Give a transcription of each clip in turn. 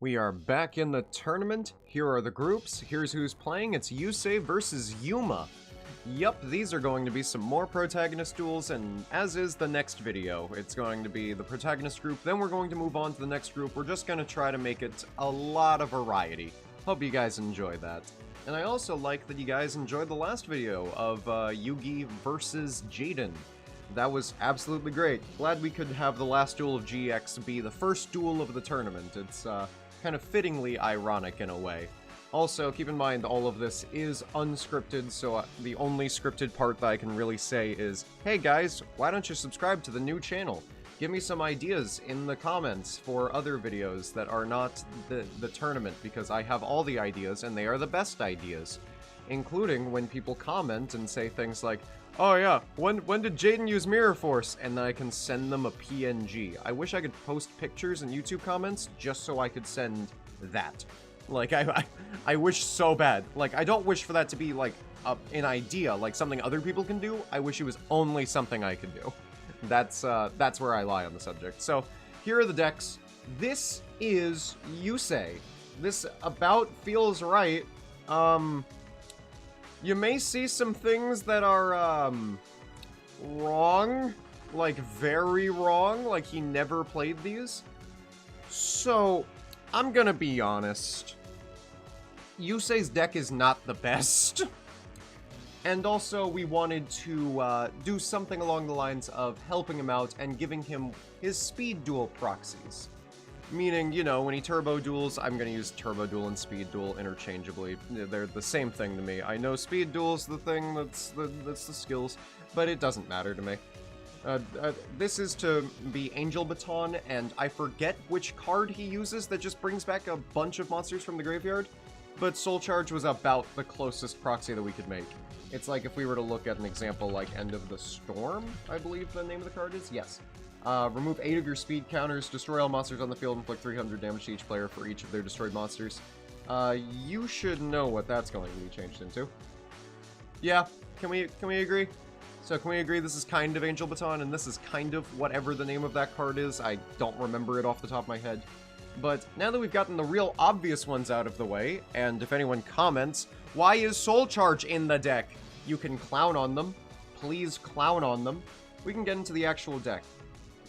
We are back in the tournament. Here are the groups. Here's who's playing. It's Yusei versus Yuma. Yup, these are going to be some more protagonist duels, and as is the next video, it's going to be the protagonist group, then we're going to move on to the next group. We're just going to try to make it a lot of variety. Hope you guys enjoy that. And I also like that you guys enjoyed the last video of Yugi versus Jaden. That was absolutely great. Glad we could have the last duel of GX be the first duel of the tournament. It's kind of fittingly ironic in a way. Also, keep in mind all of this is unscripted, so the only scripted part that I can really say is, hey guys, why don't you subscribe to the new channel? Give me some ideas in the comments for other videos that are not the tournament, because I have all the ideas, and they are the best ideas. Including when people comment and say things like, oh yeah, when did Jaden use Mirror Force? And then I can send them a PNG. I wish I could post pictures in YouTube comments just so I could send that. Like, I wish so bad. Like, I don't wish for that to be, like, an idea, like something other people can do. I wish it was only something I could do. That's where I lie on the subject. So, here are the decks. This is Yusei. This about feels right. You may see some things that are, wrong. Like, very wrong. Like, he never played these. So, I'm gonna be honest. Yusei's deck is not the best. And also, we wanted to, do something along the lines of helping him out and giving him his speed duel proxies. Meaning, you know, when he turbo duels, I'm gonna use turbo duel and speed duel interchangeably. They're the same thing to me. I know speed duel's the thing that's the skills, but it doesn't matter to me. This is to be Angel Baton, and I forget which card he uses that just brings back a bunch of monsters from the graveyard, but Soul Charge was about the closest proxy that we could make. It's like if we were to look at an example like End of the Storm, I believe the name of the card is? Yes. Remove 8 of your speed counters, destroy all monsters on the field, inflict 300 damage to each player for each of their destroyed monsters. You should know what that's going to be changed into. Yeah, can we agree? So can we agree this is kind of Angel Baton, and this is kind of whatever the name of that card is? I don't remember it off the top of my head. But now that we've gotten the real obvious ones out of the way, and if anyone comments, why is Soul Charge in the deck? You can clown on them. Please clown on them. We can get into the actual deck.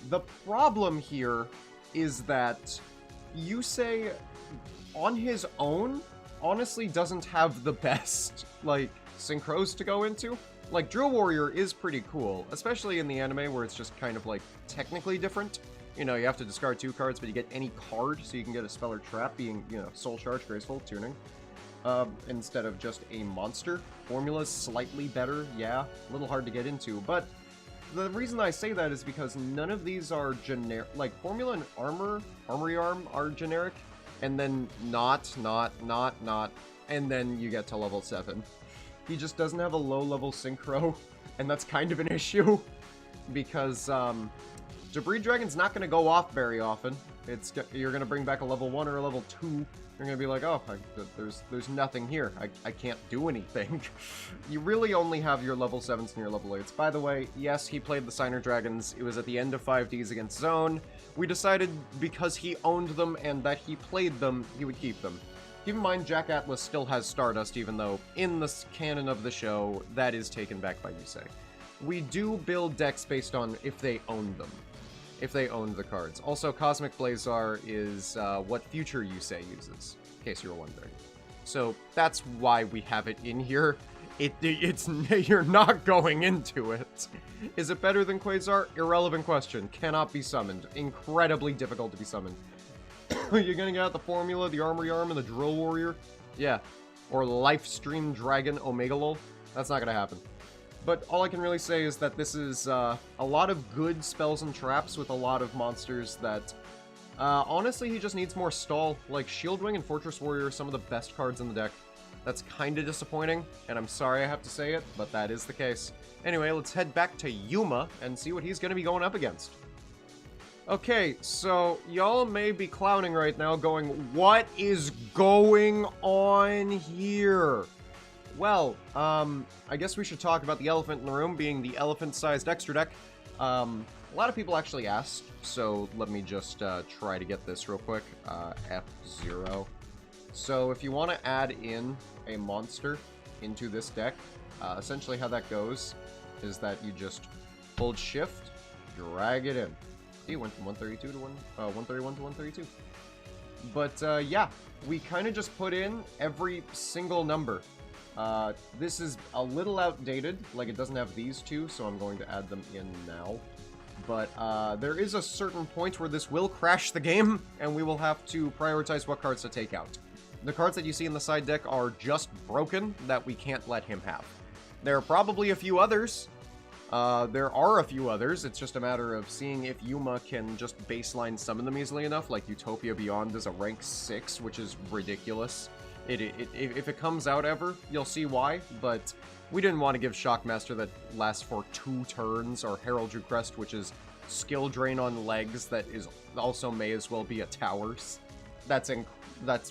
The problem here is that Yusei, on his own, honestly doesn't have the best, like, synchros to go into. Like, Drill Warrior is pretty cool, especially in the anime where it's just kind of, like, technically different. You know, you have to discard 2 cards, but you get any card, so you can get a spell or trap, being, you know, Soul Charge, Graceful, Tuning, instead of just a monster. Formula's slightly better, yeah, a little hard to get into, but the reason I say that is because none of these are generic. Like, Formula and Armory Arm are generic, and then not, and then you get to level 7. He just doesn't have a low-level synchro, and that's kind of an issue, because, Debris Dragon's not going to go off very often. You're going to bring back a level 1 or a level 2. You're going to be like, oh, there's nothing here. I can't do anything. You really only have your level 7s and your level 8s. By the way, yes, he played the Signer Dragons. It was at the end of 5Ds against Zone. We decided because he owned them and that he played them, he would keep them. Keep in mind, Jack Atlas still has Stardust, even though in the canon of the show, that is taken back by Yusei. We do build decks based on if they own them. If they owned the cards. Also, Cosmic Blazar is what future Yusei uses, in case you were wondering. So that's why we have it in here. It's you're not going into it. Is it better than Quasar? Irrelevant question. Cannot be summoned. Incredibly difficult to be summoned. You're gonna get out the Formula, the Armory Arm, and the Drill Warrior? Yeah. Or Lifestream Dragon Omega Lol? That's not gonna happen. But all I can really say is that this is a lot of good spells and traps with a lot of monsters that, honestly, he just needs more stall. Like, Shield Wing and Fortress Warrior are some of the best cards in the deck. That's kind of disappointing, and I'm sorry I have to say it, but that is the case. Anyway, let's head back to Yuma and see what he's going to be going up against. Okay, so y'all may be clowning right now going, what is going on here? Well, I guess we should talk about the elephant in the room being the elephant-sized extra deck. A lot of people actually asked, so let me just try to get this real quick. F0. So if you want to add in a monster into this deck, essentially how that goes is that you just hold shift, drag it in. See, went from 132 to 131 to 132. But yeah, we kind of just put in every single number. This is a little outdated, like it doesn't have these two, so I'm going to add them in now. But there is a certain point where this will crash the game, and we will have to prioritize what cards to take out. The cards that you see in the side deck are just broken that we can't let him have. There are probably a few others. There are a few others. It's just a matter of seeing if Yuma can just baseline summon them easily enough, like Utopia Beyond is a rank 6, which is ridiculous. If it comes out ever, you'll see why, but we didn't want to give Shockmaster that lasts for 2 turns, or Heraldry Crest, which is skill drain on legs that is also may as well be a towers. That's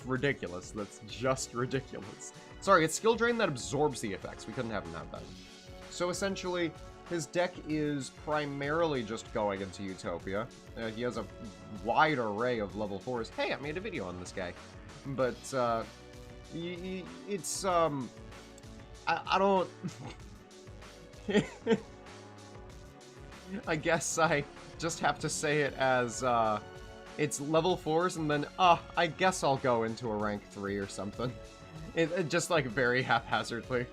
ridiculous. That's just ridiculous. Sorry, it's skill drain that absorbs the effects. We couldn't have him have that. So essentially, his deck is primarily just going into Utopia. He has a wide array of level 4s. Hey, I made a video on this guy. But, it's, I don't... I guess I just have to say it as, it's level 4s, and then, I guess I'll go into a rank 3 or something. It just, like, very haphazardly.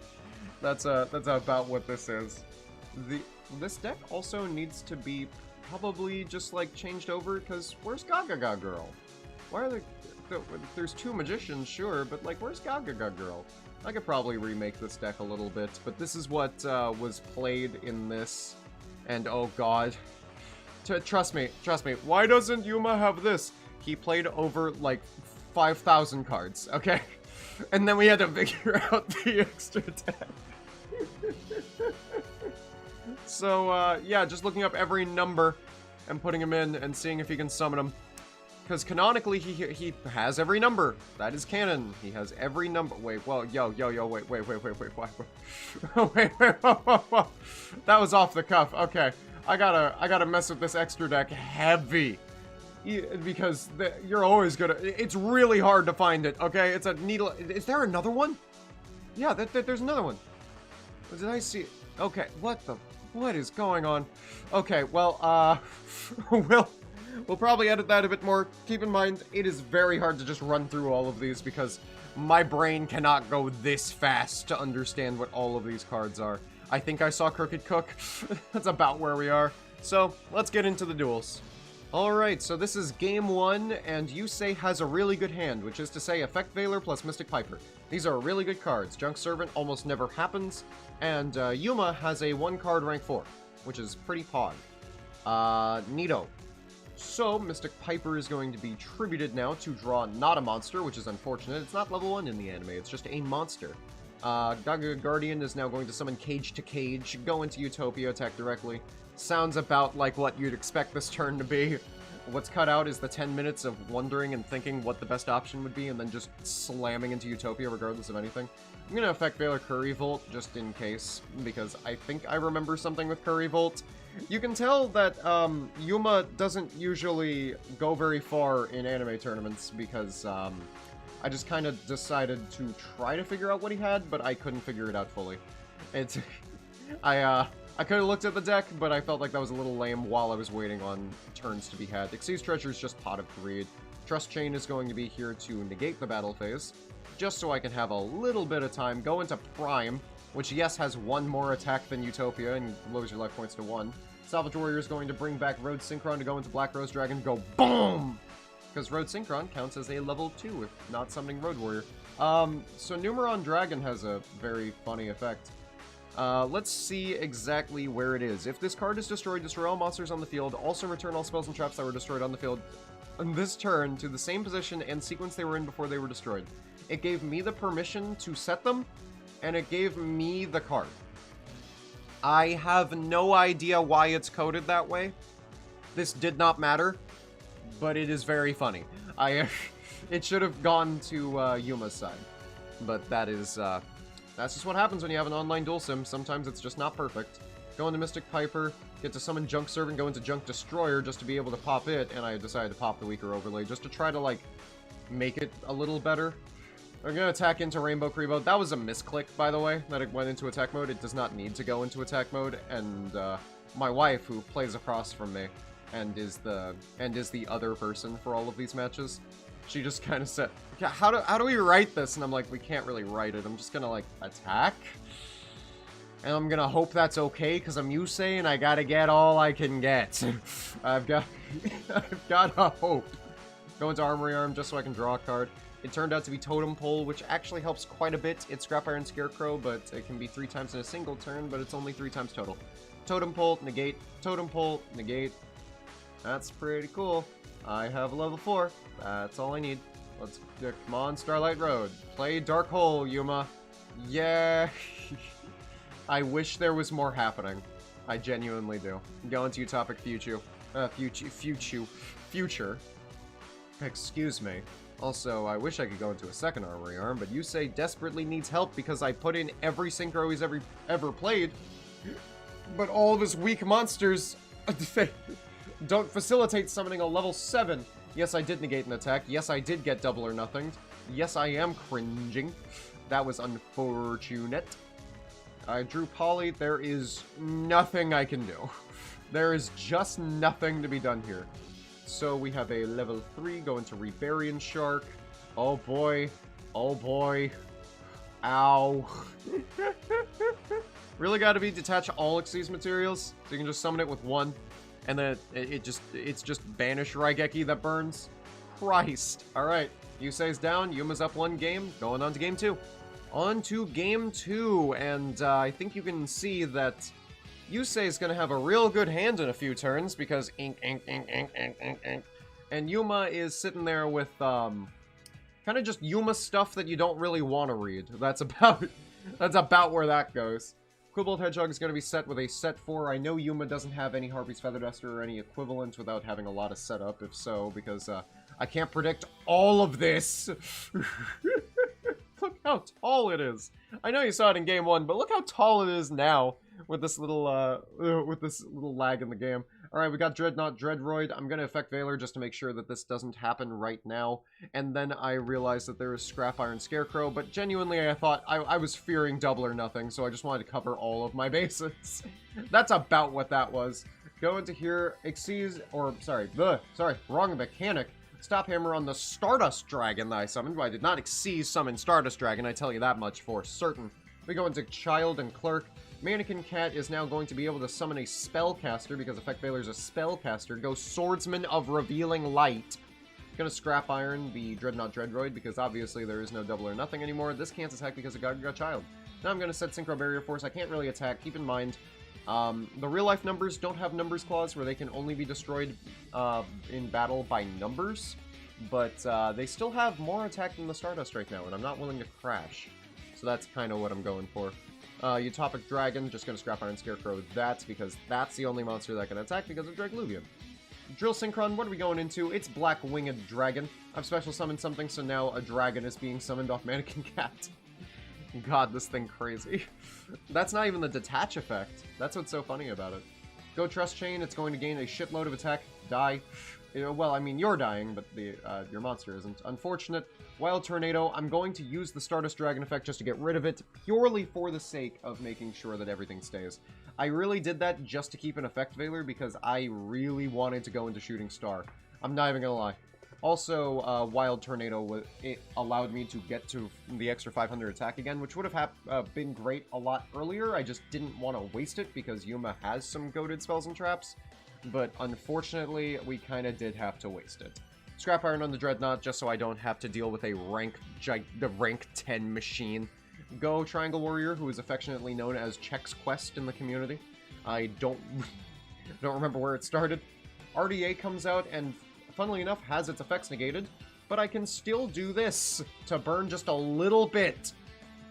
That's about what this is. This deck also needs to be probably just, like, changed over, because where's Gaga Girl? Why are there's 2 magicians, sure, but, like, where's Gaga Girl? I could probably remake this deck a little bit, but this is what was played in this, and oh god. Trust me, why doesn't Yuma have this? He played over, like, 5,000 cards, okay? And then we had to figure out the extra deck. So, yeah, just looking up every number and putting him in and seeing if he can summon them. Because canonically, he has every number. That is canon. He has every number. Wait, well, yo, wait, wait, whoa. That was off the cuff. Okay, I gotta mess with this extra deck heavy. Because you're always gonna... It's really hard to find it, okay? It's a needle... Is there another one? Yeah, there's another one. Did I see... Okay, what is going on? Okay, well, we'll probably edit that a bit more. Keep in mind, it is very hard to just run through all of these because my brain cannot go this fast to understand what all of these cards are. I think I saw Crooked Cook. That's about where we are. So, let's get into the duels. Alright, so this is game 1, and Yusei has a really good hand, which is to say Effect Veiler plus Mystic Piper. These are really good cards. Junk Servant almost never happens, and Yuma has a 1-card rank 4, which is pretty pog. Neato. So, Mystic Piper is going to be tributed now to draw not a monster, which is unfortunate. It's not level 1 in the anime, it's just a monster. Gaga Guardian is now going to summon Cage to Cage, go into Utopia, attack directly. Sounds about like what you'd expect this turn to be. What's cut out is the 10 minutes of wondering and thinking what the best option would be, and then just slamming into Utopia regardless of anything. I'm gonna Effect Veiler Curry Volt, just in case, because I think I remember something with Curry Volt. You can tell that Yuma doesn't usually go very far in anime tournaments, because I just kind of decided to try to figure out what he had, but I couldn't figure it out fully. It's... I could have looked at the deck, but I felt like that was a little lame while I was waiting on turns to be had. Xyz Treasure is just Pot of Greed. Trust Chain is going to be here to negate the battle phase, just so I can have a little bit of time. Go into Prime, which, yes, has 1 more attack than Utopia, and lowers your life points to 1. Salvage Warrior is going to bring back Road Synchron to go into Black Rose Dragon, go BOOM! Because Road Synchron counts as a level 2 if not summoning Road Warrior. So Numeron Dragon has a very funny effect. Let's see exactly where it is. If this card is destroyed, destroy all monsters on the field. Also return all spells and traps that were destroyed on the field on this turn to the same position and sequence they were in before they were destroyed. It gave me the permission to set them, and it gave me the card. I have no idea why it's coded that way. This did not matter, but it is very funny. It should have gone to Yuma's side, but that is... That's just what happens when you have an online duel sim. Sometimes it's just not perfect. Go into Mystic Piper, get to summon Junk Servant, go into Junk Destroyer just to be able to pop it, and I decided to pop the weaker overlay just to try to, like, make it a little better. I'm gonna attack into Rainbow Kribo. That was a misclick, by the way, that it went into attack mode. It does not need to go into attack mode, and my wife, who plays across from me, and is the other person for all of these matches, she just kind of said, how do we write this? And I'm like, we can't really write it. I'm just gonna, like, attack. And I'm gonna hope that's okay, because I'm Yusei, and I gotta get all I can get. I've got a hope. Go into Armory Arm just so I can draw a card. It turned out to be Totem Pole, which actually helps quite a bit. It's Scrap Iron Scarecrow, but it can be 3 times in a single turn, but it's only 3 times total. Totem Pole, negate. Totem Pole, negate. That's pretty cool. I have a level 4. That's all I need. Let's come on, Starlight Road. Play Dark Hole, Yuma. Yeah. I wish there was more happening. I genuinely do. Go into Utopic Future. Future. Excuse me. Also, I wish I could go into a second Armory Arm, but Yusei desperately needs help because I put in every synchro he's ever played. But all of his weak monsters don't facilitate summoning a level 7. Yes, I did negate an attack. Yes, I did get double or nothing. Yes, I am cringing. That was unfortunate. I drew Poly. There is nothing I can do. There is just nothing to be done here. So we have a level 3 go into Rebarian Shark. Oh boy. Oh boy. Ow. Really gotta be detach all Xyz materials, so you can just summon it with 1. And then it's just Banish Raigeki that burns. Christ. Alright. Yusei's down, Yuma's up 1 game, going on to game 2. On to game 2, and I think you can see that Yusei is going to have a real good hand in a few turns, because ink, and Yuma is sitting there with, kind of just Yuma stuff that you don't really want to read. That's about where that goes. Quibbled Hedgehog is going to be set with a set 4. I know Yuma doesn't have any Harpy's Feather Duster or any equivalent without having a lot of setup, if so, because, I can't predict all of this. Look how tall it is. I know you saw it in game 1, but look how tall it is now with this little lag in the game. Alright, we got Dreadnought Dreadroid. I'm gonna effect Veiler just to make sure that this doesn't happen right now. And then I realized that there is Scrap Iron Scarecrow, but genuinely I thought I was fearing double or nothing, so I just wanted to cover all of my bases. That's about what that was. Go into here, wrong mechanic. Stop Hammer on the Stardust Dragon that I summoned. Well, I did not Xyz summon Stardust Dragon, I tell you that much for certain. We go into Child and Clerk. Mannequin Cat is now going to be able to summon a Spellcaster, because Effect Veiler's a Spellcaster. Go Swordsman of Revealing Light. Gonna Scrap Iron the Dreadnought Dreadroid, because obviously there is no double or nothing anymore. This can't attack because it got Child. Now I'm gonna set Synchro Barrier Force. I can't really attack. Keep in mind, the real-life numbers don't have numbers clause where they can only be destroyed in battle by numbers, but they still have more attack than the Stardust right now, and I'm not willing to crash. So that's kind of what I'm going for. Utopic Dragon, just going to Scrap Iron Scarecrow that, because that's the only monster that can attack because of Dragluvian. Drill Synchron, what are we going into? It's Black Winged Dragon. I've special summoned something, so now a dragon is being summoned off Mannequin Cat. God, this thing crazy. That's not even the detach effect. That's what's so funny about it. Go Trust Chain, it's going to gain a shitload of attack. Die. Well, I mean, you're dying, but your monster isn't. Unfortunate. Wild Tornado, I'm going to use the Stardust Dragon effect just to get rid of it, purely for the sake of making sure that everything stays. I really did that just to keep an Effect Veiler, because I really wanted to go into Shooting Star. I'm not even gonna lie. Also, Wild Tornado, it allowed me to get to the extra 500 attack again, which would have been great a lot earlier. I just didn't want to waste it, because Yuma has some goated spells and traps. But unfortunately, we kind of did have to waste it. Scrap Iron on the Dreadnought, just so I don't have to deal with a rank 10 machine. Go Triangle Warrior, who is affectionately known as Chex Quest in the community. I don't remember where it started. RDA comes out and, funnily enough, has its effects negated, but I can still do this to burn just a little bit.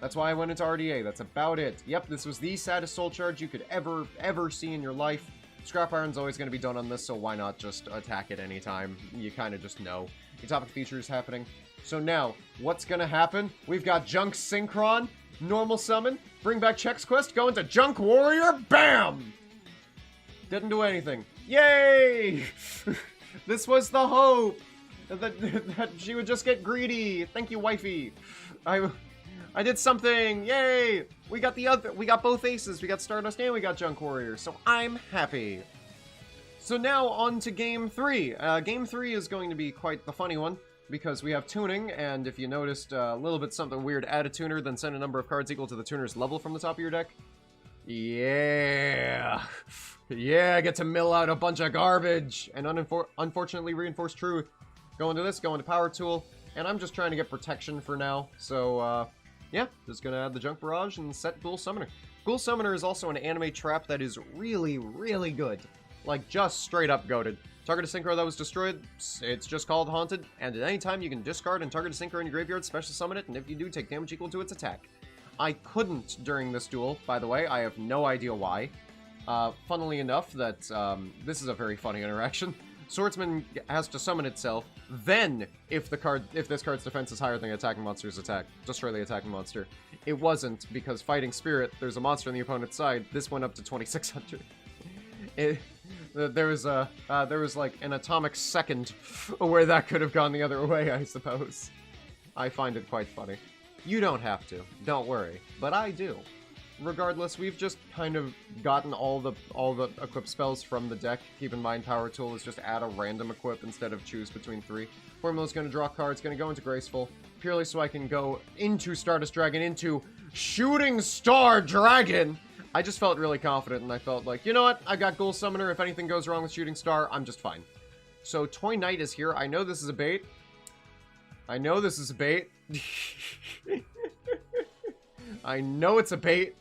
That's why I went into RDA. That's about it. Yep, this was the saddest soul charge you could ever see in your life. Scrap Iron's always going to be done on this, so why not just attack it anytime? You kind of just know. Utopic Feature is happening. So now, what's going to happen? We've got Junk Synchron. Normal summon, bring back Chex Quest, go into Junk Warrior, BAM! Didn't do anything. Yay! This was the hope! That she would just get greedy. Thank you, wifey. I did something. Yay! We got both aces. We got Stardust and we got Junk Warrior. So I'm happy. So now on to game 3. Game 3 is going to be quite the funny one because we have tuning, and if you noticed a little bit something weird, add a tuner, then send a number of cards equal to the tuner's level from the top of your deck. Yeah. Yeah, I get to mill out a bunch of garbage and unfortunately reinforced truth. Go into this, go into Power Tool, and I'm just trying to get protection for now. So, yeah, just gonna add the Junk Barrage and set Ghoul Summoner. Ghoul Summoner is also an anime trap that is really, really good. Like, just straight up goated. Target a synchro that was destroyed, it's just called Haunted, and at any time you can discard and target a synchro in your graveyard, special summon it, and if you do, take damage equal to its attack. I couldn't during this duel, by the way. I have no idea why. Funnily enough, that this is a very funny interaction. Swordsman has to summon itself, then, if this card's defense is higher than the attacking monster's attack, destroy the attacking monster. It wasn't, because Fighting Spirit, there's a monster on the opponent's side, this went up to 2600. There was like an atomic second where that could have gone the other way, I suppose. I find it quite funny. You don't have to, don't worry, but I do. Regardless, we've just kind of gotten all the equip spells from the deck. Keep in mind, Power Tool is just add a random equip instead of choose between 3. Formula's gonna draw cards, gonna go into Graceful, purely so I can go into Stardust Dragon, into Shooting Star Dragon! I just felt really confident, and I felt like, you know what? I got Ghoul Summoner. If anything goes wrong with Shooting Star, I'm just fine. So, Toy Knight is here. I know this is a bait. I know this is a bait. I know it's a bait.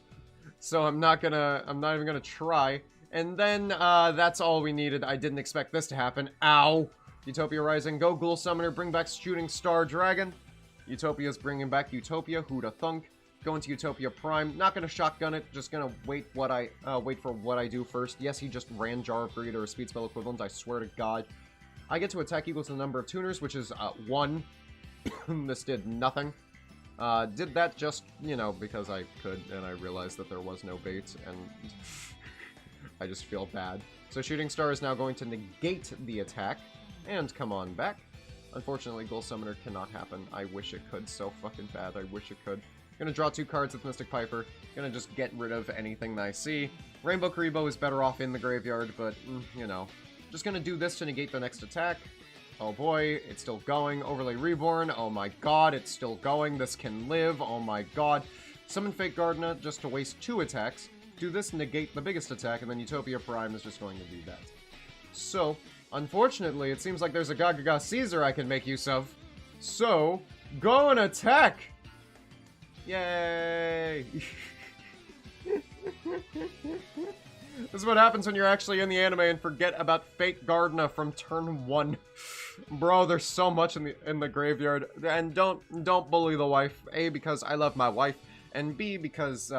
So I'm not even gonna try. And then, that's all we needed. I didn't expect this to happen. Ow! Utopia Rising, go Ghoul Summoner, bring back Shooting Star Dragon. Utopia's bringing back Utopia, who'da thunk. Go into Utopia Prime, not gonna shotgun it, just gonna wait for what I do first. Yes, he just ran Jar of Greed or a speed spell equivalent, I swear to God. I get to attack equal to the number of tuners, which is, 1. This did nothing. Did that just, you know, because I could, and I realized that there was no bait, and I just feel bad. So Shooting Star is now going to negate the attack, and come on back. Unfortunately, Ghoul Summoner cannot happen. I wish it could so fucking bad, I wish it could. Gonna draw 2 cards with Mystic Piper. Gonna just get rid of anything that I see. Rainbow Karibo is better off in the graveyard, but, you know. Just gonna do this to negate the next attack. Oh boy, it's still going. Overlay Reborn. Oh my god, it's still going. This can live. Oh my god. Summon Fake Gardener just to waste 2 attacks. Do this, negate the biggest attack, and then Utopia Prime is just going to do that. So, unfortunately, it seems like there's a Gagaga Caesar I can make use of. So, go and attack! Yay! This is what happens when you're actually in the anime and forget about Fake Gardener from turn 1. Bro, there's so much in the graveyard. And don't bully the wife. A, because I love my wife. And B, because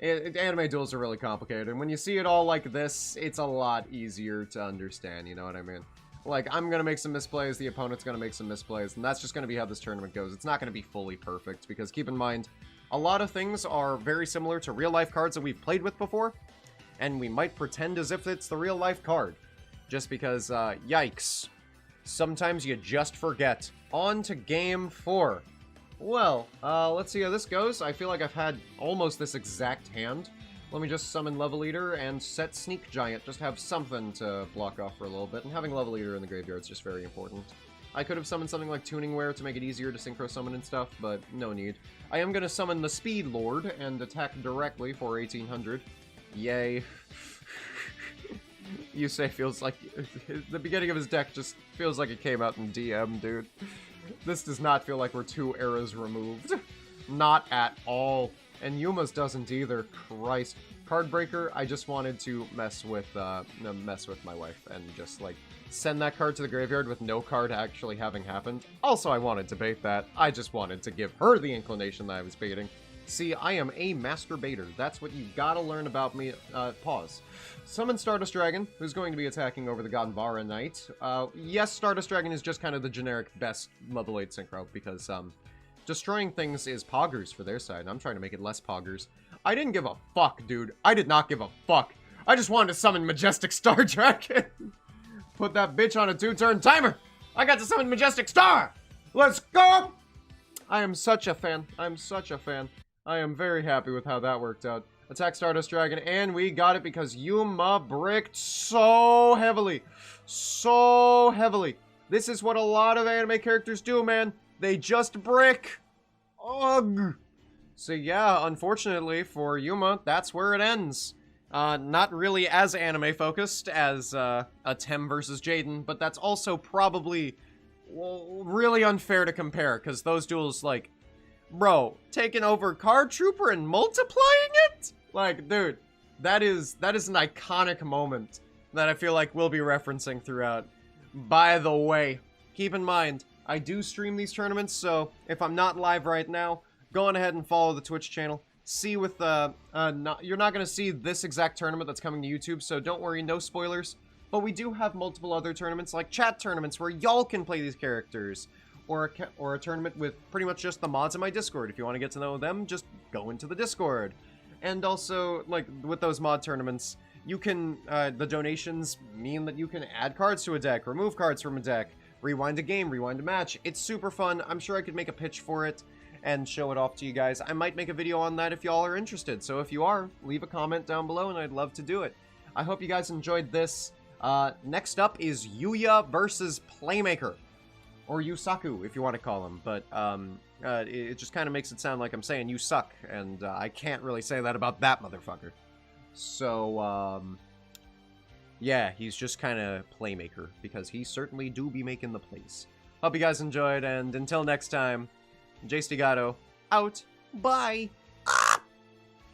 anime duels are really complicated. And when you see it all like this, it's a lot easier to understand, you know what I mean? Like, I'm gonna make some misplays, the opponent's gonna make some misplays, and that's just gonna be how this tournament goes. It's not gonna be fully perfect, because keep in mind, a lot of things are very similar to real-life cards that we've played with before, and we might pretend as if it's the real-life card. Just because, yikes. Sometimes you just forget. On to game 4. Well, let's see how this goes. I feel like I've had almost this exact hand. Let me just summon Level Eater and set Sneak Giant. Just have something to block off for a little bit. And having Level Eater in the graveyard is just very important. I could have summoned something like Tuning Wear to make it easier to synchro summon and stuff, but no need. I am going to summon the Speed Lord and attack directly for 1800. Yay. Yusei feels like... the beginning of his deck just feels like it came out in DM, dude. This does not feel like we're 2 eras removed. Not at all. And Yuma's doesn't either. Christ. Card Breaker, I just wanted to mess with my wife and just, like, send that card to the graveyard with no card actually having happened. Also, I wanted to bait that. I just wanted to give her the inclination that I was baiting. See, I am a master baiter. That's what you gotta learn about me. Pause. Summon Stardust Dragon, who's going to be attacking over the Ganbara Knight. Yes, Stardust Dragon is just kind of the generic best level 8 synchro, because, destroying things is poggers for their side. I'm trying to make it less poggers. I didn't give a fuck, dude. I did not give a fuck. I just wanted to summon Majestic Star Dragon. Put that bitch on a 2-turn timer. I got to summon Majestic Star. Let's go. I am such a fan. I'm such a fan. I am very happy with how that worked out. Attack Stardust Dragon, and we got it because Yuma bricked so heavily. So heavily. This is what a lot of anime characters do, man. They just brick. Ugh. So yeah, unfortunately for Yuma, that's where it ends. Not really as anime focused as a Tem versus Jaden, but that's also probably, well, really unfair to compare, because those duels, like, bro, taking over Card Trooper and multiplying it? Like, dude, that is an iconic moment that I feel like we'll be referencing throughout. By the way, keep in mind, I do stream these tournaments, so if I'm not live right now, go on ahead and follow the Twitch channel. See with you're not going to see this exact tournament that's coming to YouTube, so don't worry, no spoilers. But we do have multiple other tournaments, like chat tournaments, where y'all can play these characters. Or a tournament with pretty much just the mods in my Discord. If you want to get to know them, just go into the Discord. And also, like, with those mod tournaments, you can, the donations mean that you can add cards to a deck, remove cards from a deck, rewind a game, rewind a match. It's super fun. I'm sure I could make a pitch for it and show it off to you guys. I might make a video on that if y'all are interested. So if you are, leave a comment down below and I'd love to do it. I hope you guys enjoyed this. Next up is Yuya versus Playmaker. Or Yusaku, if you want to call him. But, it just kind of makes it sound like I'm saying you suck. And, I can't really say that about that motherfucker. So, yeah, he's just kind of Playmaker. Because he certainly do be making the plays. Hope you guys enjoyed, and until next time, Jay Stigato, out. Bye!